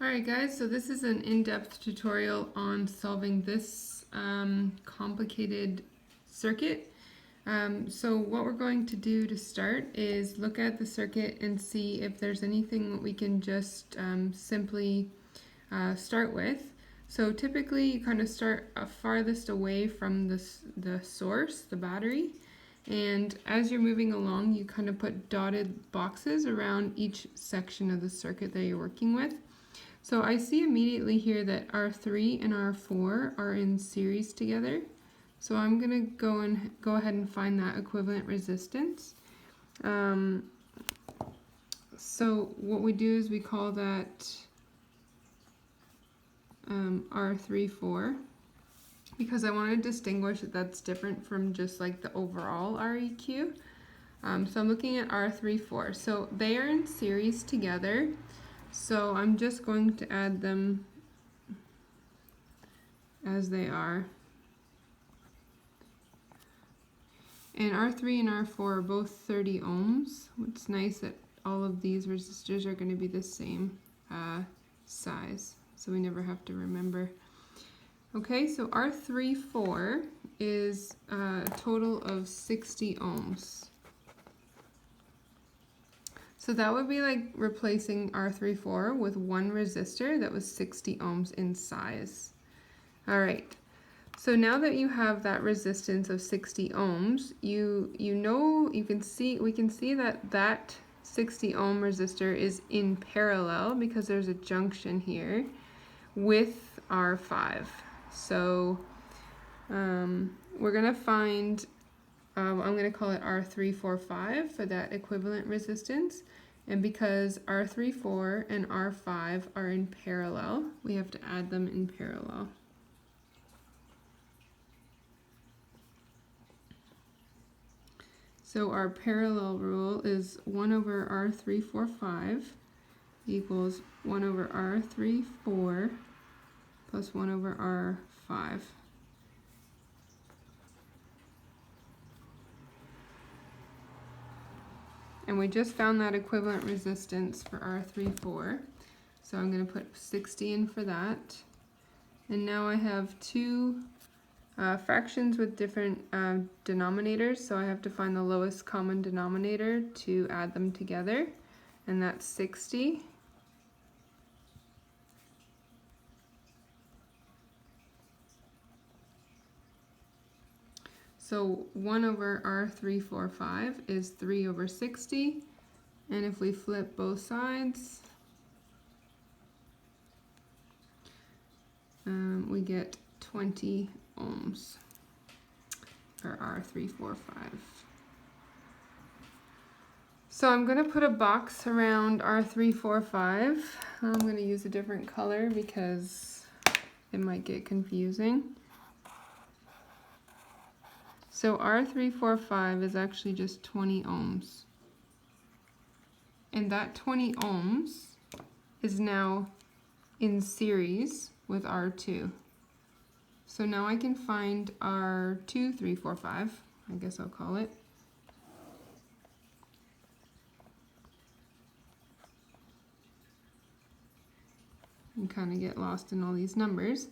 Alright guys, so this is an in-depth tutorial on solving this complicated circuit. So what we're going to do to start is look at the circuit and see if there's anything that we can just simply start with. So typically you kind of start farthest away from the source, the battery, and as you're moving along you kind of put dotted boxes around each section of the circuit that you're working with. So I see immediately here that R3 and R4 are in series together. So I'm going to go ahead and find that equivalent resistance. So what we do is we call that R34 because I want to distinguish that that's different from just like the overall REQ. So I'm looking at R34. So they are in series together. So I'm just going to add them as they are. And R3 and R4 are both 30 ohms. It's nice that all of these resistors are going to be the same size, so we never have to remember. Okay, so R34 is a total of 60 ohms. So that would be like replacing R34 with one resistor that was 60 ohms in size. All right, so now that you have that resistance of 60 ohms, we can see that that 60 ohm resistor is in parallel because there's a junction here with R5. So we're gonna find I'm going to call it R345 for that equivalent resistance. And because R34 and R5 are in parallel, we have to add them in parallel. So our parallel rule is 1 over R345 equals 1 over R34 plus 1 over R5. And we just found that equivalent resistance for R34. So I'm going to put 60 in for that. And now I have two fractions with different denominators. So I have to find the lowest common denominator to add them together. And that's 60. So 1 over R345 is 3 over 60, and if we flip both sides, we get 20 ohms for R345. So I'm going to put a box around R345. I'm going to use a different color because it might get confusing. So R345 is actually just 20 ohms. And that 20 ohms is now in series with R2. So now I can find R2345, I guess I'll call it. You kind of get lost in all these numbers,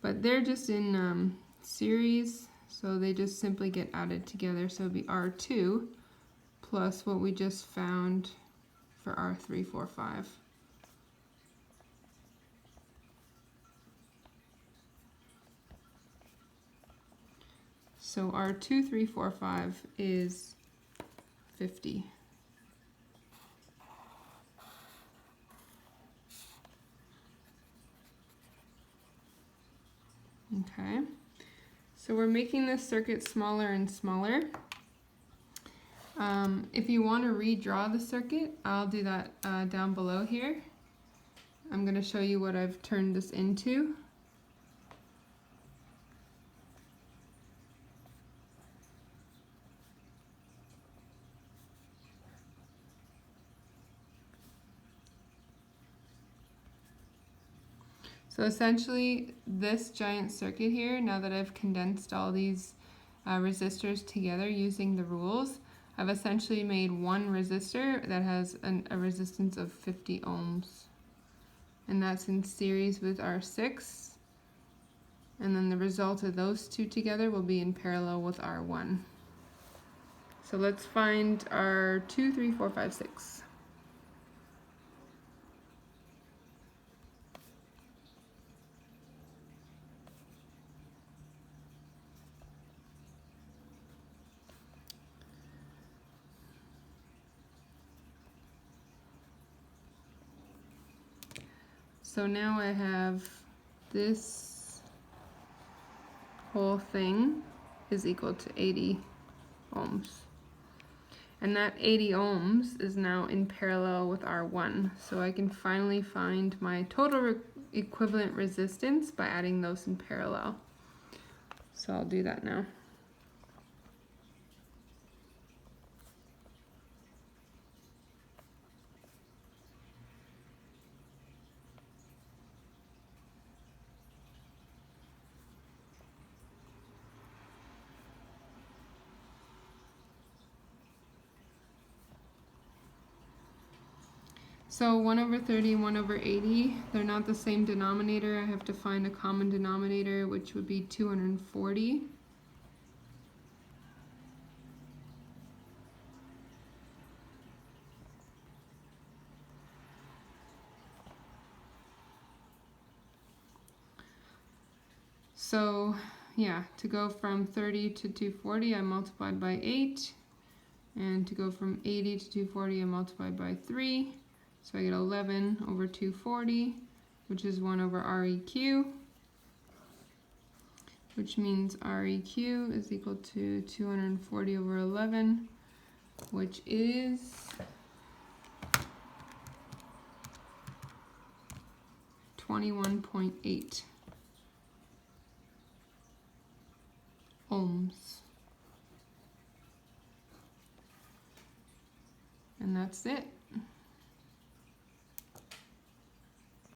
but they're just in series. So they just simply get added together. So it'd be R2 plus what we just found for R345. So R2345 is 50. Okay. So we're making this circuit smaller and smaller. If you want to redraw the circuit, I'll do that down below here. I'm going to show you what I've turned this into. So essentially this giant circuit here, now that I've condensed all these resistors together using the rules, I've essentially made one resistor that has a resistance of 50 ohms. and that's in series with R6. And then the result of those two together will be in parallel with R1. So let's find our 2, 3, 4, 5, 6. So now I have this whole thing is equal to 80 ohms. And that 80 ohms is now in parallel with R1. So I can finally find my total equivalent resistance by adding those in parallel. So I'll do that now. So 1 over 30 and 1 over 80, they're not the same denominator. I have to find a common denominator, which would be 240. So yeah, to go from 30 to 240, I multiplied by 8. And to go from 80 to 240, I multiplied by 3. So I get 11 over 240, which is 1 over REQ, which means REQ is equal to 240 over 11, which is 21.8 ohms. And that's it.